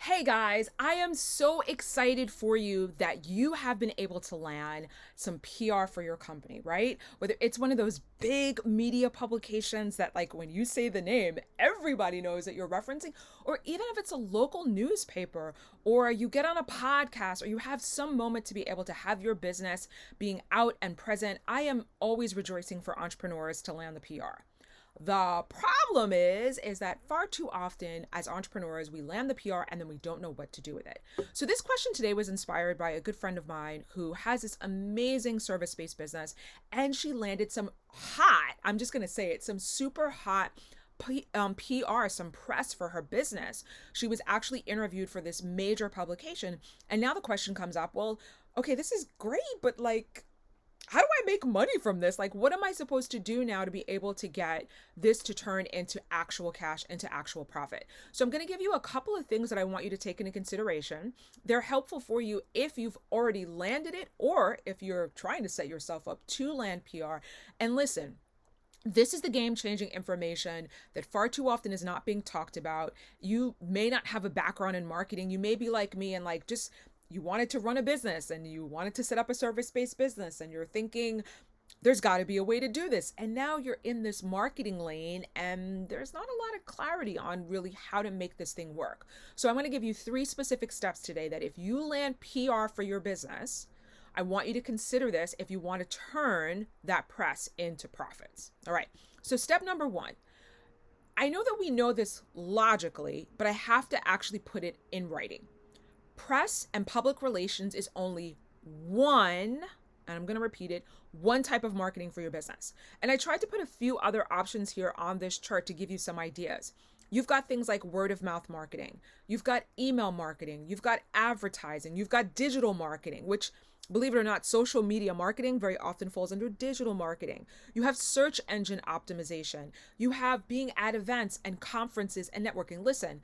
Hey guys, I am so excited for you that you have been able to land some PR for your company, right? Whether it's one of those big media publications that, like, when you say the name, everybody knows that you're referencing, or even if it's a local newspaper, or you get on a podcast, or you have some moment to be able to have your business being out and present. I am always rejoicing for entrepreneurs to land the PR. The problem is that far too often as entrepreneurs, we land the PR and then we don't know what to do with it. So this question today was inspired by a good friend of mine who has this amazing service-based business, and she landed some hot, I'm just going to say it, some super hot PR, some press for her business. She was actually interviewed for this major publication. And now the question comes up, well, okay, this is great, but like, how do I make money from this? Like, what am I supposed to do now to be able to get this to turn into actual cash, into actual profit? So I'm going to give you a couple of things that I want you to take into consideration. They're helpful for you if you've already landed it, or if you're trying to set yourself up to land PR. And listen, this is the game changing information that far too often is not being talked about. You may not have a background in marketing. You may be like me and like just you wanted to run a business and you wanted to set up a service based business and you're thinking there's got to be a way to do this. And now you're in this marketing lane and there's not a lot of clarity on really how to make this thing work. So I'm going to give you 3 specific steps today that if you land PR for your business, I want you to consider this if you want to turn that press into profits. All right. So step number 1. I know that we know this logically, but I have to actually put it in writing. Press and public relations is only one, and I'm going to repeat it, one type of marketing for your business. And I tried to put a few other options here on this chart to give you some ideas. You've got things like word of mouth marketing. You've got email marketing. You've got advertising. You've got digital marketing, which, believe it or not, social media marketing very often falls under digital marketing. You have search engine optimization. You have being at events and conferences and networking. Listen,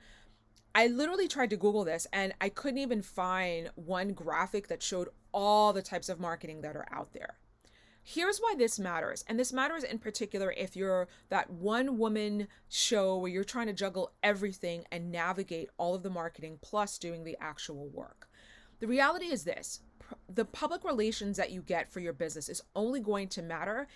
I literally tried to Google this and I couldn't even find one graphic that showed all the types of marketing that are out there. Here's why this matters. And this matters in particular if you're that one woman show where you're trying to juggle everything and navigate all of the marketing plus doing the actual work. The reality is this: the public relations that you get for your business is only going to matter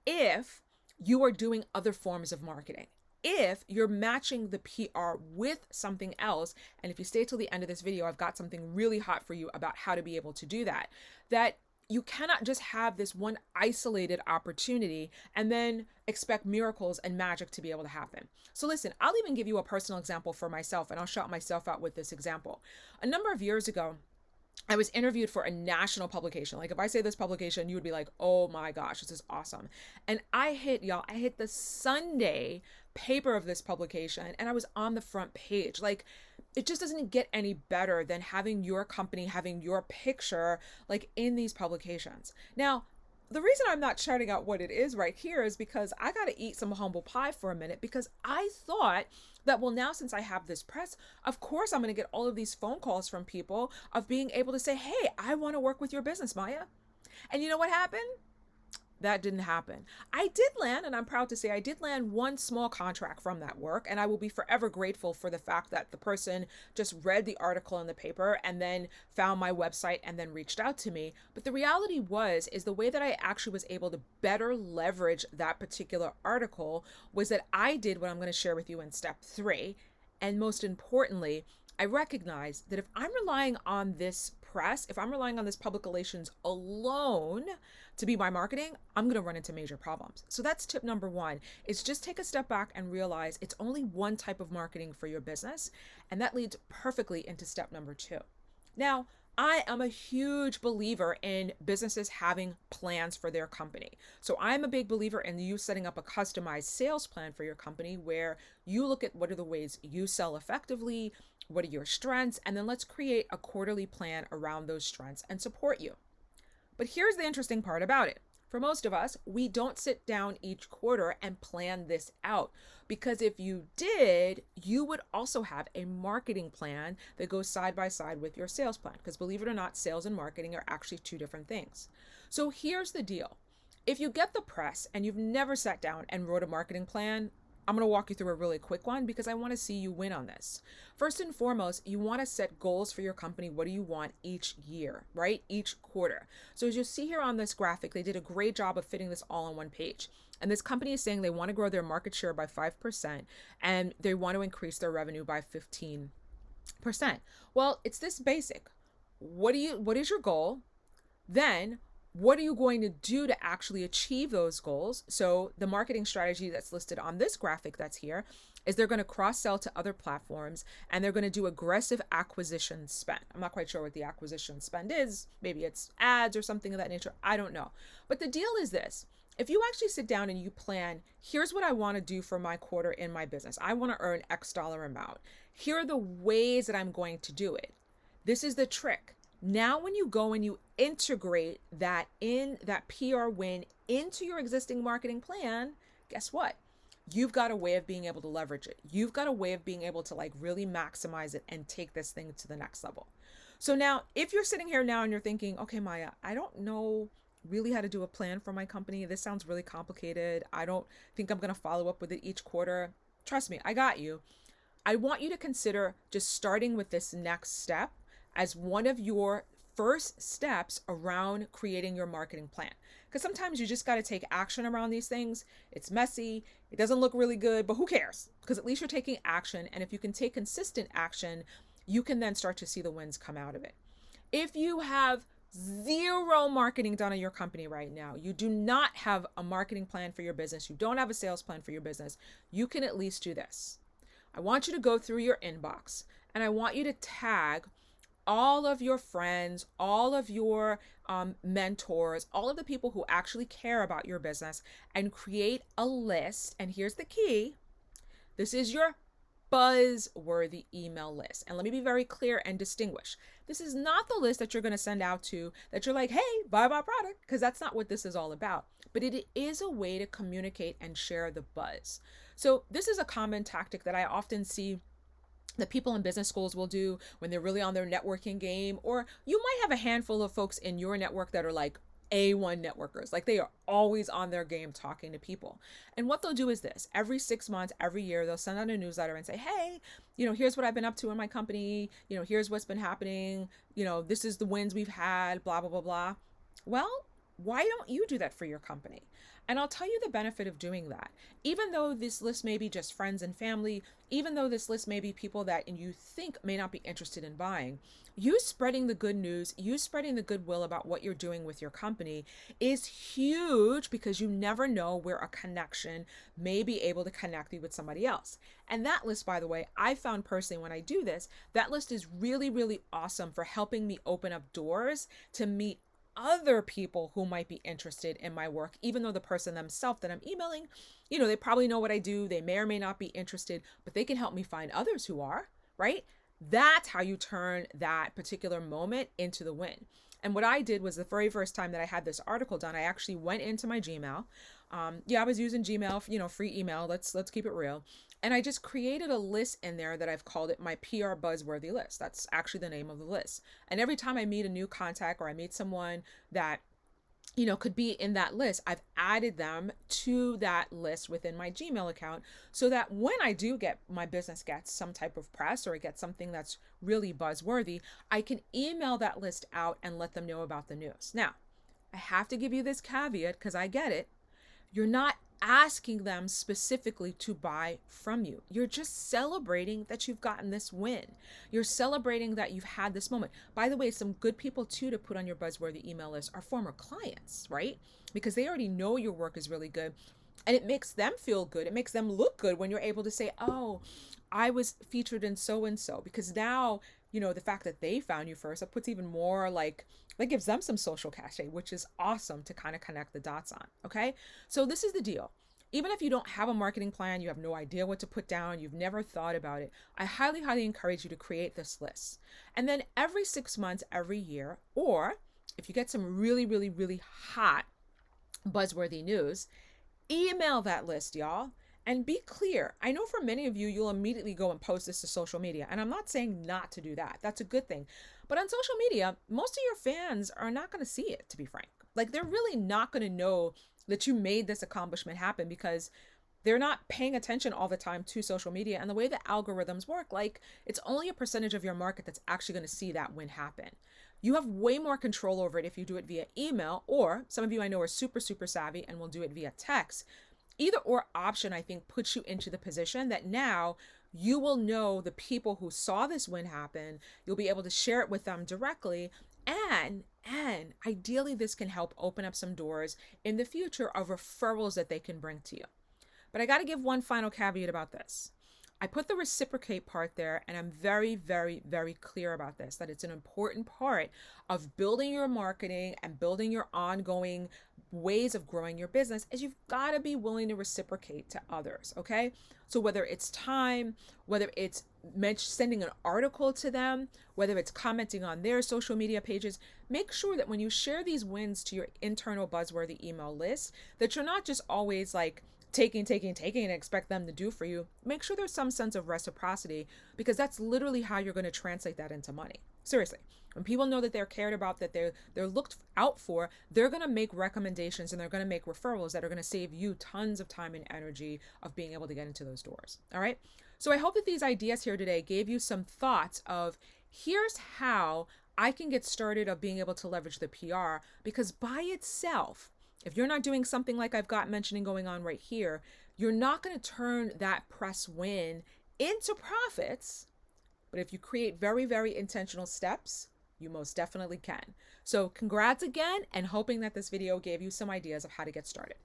if you are doing other forms of marketing. If you're matching the PR with something else, and if you stay till the end of this video, I've got something really hot for you about how to be able to do that, that you cannot just have this one isolated opportunity and then expect miracles and magic to be able to happen. So listen, I'll even give you a personal example for myself, and I'll shout myself out with this example. A number of years ago, I was interviewed for a national publication. Like if I say this publication, you would be like, oh my gosh, this is awesome. And I hit the Sunday paper of this publication and I was on the front page. Like it just doesn't get any better than having your company, having your picture like in these publications. Now, the reason I'm not shouting out what it is right here is because I got to eat some humble pie for a minute, because I thought that, well, now since I have this press, of course I'm going to get all of these phone calls from people of being able to say, hey, I want to work with your business, Maya. And you know what happened? That didn't happen. I did land, and I'm proud to say I did land one small contract from that work, and I will be forever grateful for the fact that the person just read the article in the paper and then found my website and then reached out to me. But the reality is the way that I actually was able to better leverage that particular article was that I did what I'm going to share with you in step 3. And most importantly, I recognize that if I'm relying on this press, if I'm relying on this public relations alone to be my marketing, I'm going to run into major problems. So that's tip number 1, is just take a step back and realize it's only one type of marketing for your business. And that leads perfectly into step number 2. Now, I am a huge believer in businesses having plans for their company. So I'm a big believer in you setting up a customized sales plan for your company where you look at what are the ways you sell effectively, what are your strengths, and then let's create a quarterly plan around those strengths and support you. But here's the interesting part about it. For most of us, we don't sit down each quarter and plan this out, because if you did, you would also have a marketing plan that goes side by side with your sales plan, because believe it or not, sales and marketing are actually 2 different things. So here's the deal. If you get the press and you've never sat down and wrote a marketing plan, I'm going to walk you through a really quick one because I want to see you win on this. First and foremost, you want to set goals for your company. What do you want each year, right? Each quarter. So as you see here on this graphic, they did a great job of fitting this all on one page. And this company is saying they want to grow their market share by 5% and they want to increase their revenue by 15%. Well, it's this basic. What is your goal? Then what are you going to do to actually achieve those goals? So the marketing strategy that's listed on this graphic that's here is they're going to cross-sell to other platforms and they're going to do aggressive acquisition spend. I'm not quite sure what the acquisition spend is. Maybe it's ads or something of that nature. I don't know. But the deal is this. If you actually sit down and you plan, here's what I want to do for my quarter in my business. I want to earn X dollar amount. Here are the ways that I'm going to do it. This is the trick. Now, when you go and you integrate that PR win into your existing marketing plan, guess what? You've got a way of being able to leverage it. You've got a way of being able to like really maximize it and take this thing to the next level. So now, if you're sitting here now and you're thinking, okay, Maya, I don't know really how to do a plan for my company. This sounds really complicated. I don't think I'm going to follow up with it each quarter. Trust me, I got you. I want you to consider just starting with this next step as one of your first steps around creating your marketing plan. Because sometimes you just got to take action around these things. It's messy. It doesn't look really good, but who cares? Because at least you're taking action. And if you can take consistent action, you can then start to see the wins come out of it. If you have zero marketing done in your company right now, you do not have a marketing plan for your business, you don't have a sales plan for your business, you can at least do this. I want you to go through your inbox and I want you to tag all of your friends, all of your mentors, all of the people who actually care about your business and create a list. And here's the key. This is your buzzworthy email list. And let me be very clear and distinguish. This is not the list that you're going to send out to that you're like, hey, buy my product, because that's not what this is all about. But it is a way to communicate and share the buzz. So this is a common tactic that I often see that people in business schools will do when they're really on their networking game, or you might have a handful of folks in your network that are like A1 networkers, like they are always on their game talking to people. And what they'll do is this: every 6 months, every year, they'll send out a newsletter and say, hey, here's what I've been up to in my company, here's what's been happening, this is the wins we've had, blah, blah, blah, blah. Well, why don't you do that for your company? And I'll tell you the benefit of doing that. Even though this list may be just friends and family, even though this list may be people that you think may not be interested in buying, you spreading the good news, you spreading the goodwill about what you're doing with your company is huge, because you never know where a connection may be able to connect you with somebody else. And that list, by the way, I found personally when I do this, that list is really, really awesome for helping me open up doors to meet other people who might be interested in my work, even though the person themselves that I'm emailing, they probably know what I do. They may or may not be interested, but they can help me find others who are, right? That's how you turn that particular moment into the win. And what I did was, the very first time that I had this article done, I actually went into my Gmail. I was using Gmail, free email. Let's keep it real. And I just created a list in there that I've called it my PR buzzworthy list. That's actually the name of the list. And every time I meet a new contact or I meet someone that could be in that list, I've added them to that list within my Gmail account, so that when I do get my business gets some type of press or it gets something that's really buzzworthy, I can email that list out and let them know about the news. Now, I have to give you this caveat because I get it. You're not asking them specifically to buy from you. You're just celebrating that you've gotten this win. You're celebrating that you've had this moment. By the way, some good people too to put on your buzzworthy email list are former clients, right? Because they already know your work is really good. And it makes them feel good. It makes them look good when you're able to say, oh, I was featured in so and so. Because now, the fact that they found you first, it puts even more that gives them some social cachet, which is awesome to kind of connect the dots on. Okay. So this is the deal. Even if you don't have a marketing plan, you have no idea what to put down, you've never thought about it, I highly, highly encourage you to create this list. And then every 6 months, every year, or if you get some really, really, really hot buzzworthy news, email that list, y'all. And be clear. I know for many of you, you'll immediately go and post this to social media. And I'm not saying not to do that. That's a good thing. But on social media, most of your fans are not going to see it, to be frank. Like, they're really not going to know that you made this accomplishment happen, because They're not paying attention all the time to social media and the way the algorithms work. Like, it's only a percentage of your market that's actually going to see that win happen. You have way more control over it if you do it via email, or some of you I know are super, super savvy and will do it via text. Either or option, I think, puts you into the position that now you will know the people who saw this win happen. You'll be able to share it with them directly. And ideally, this can help open up some doors in the future of referrals that they can bring to you. But I got to give one final caveat about this. I put the reciprocate part there, and I'm very, very, very clear about this, that it's an important part of building your marketing and building your ongoing ways of growing your business, is you've got to be willing to reciprocate to others, okay? So whether it's time, whether it's sending an article to them, whether it's commenting on their social media pages, make sure that when you share these wins to your internal buzzworthy email list, that you're not just always like taking and expect them to do for you. Make sure there's some sense of reciprocity, because that's literally how you're going to translate that into money. Seriously. When people know that they're cared about, that they're looked out for, they're going to make recommendations and they're going to make referrals that are going to save you tons of time and energy of being able to get into those doors. All right. So I hope that these ideas here today gave you some thoughts of, here's how I can get started of being able to leverage the PR, because by itself, if you're not doing something like I've got mentioning going on right here, you're not going to turn that press win into profits. But if you create very, very intentional steps, you most definitely can. So congrats again, and hoping that this video gave you some ideas of how to get started.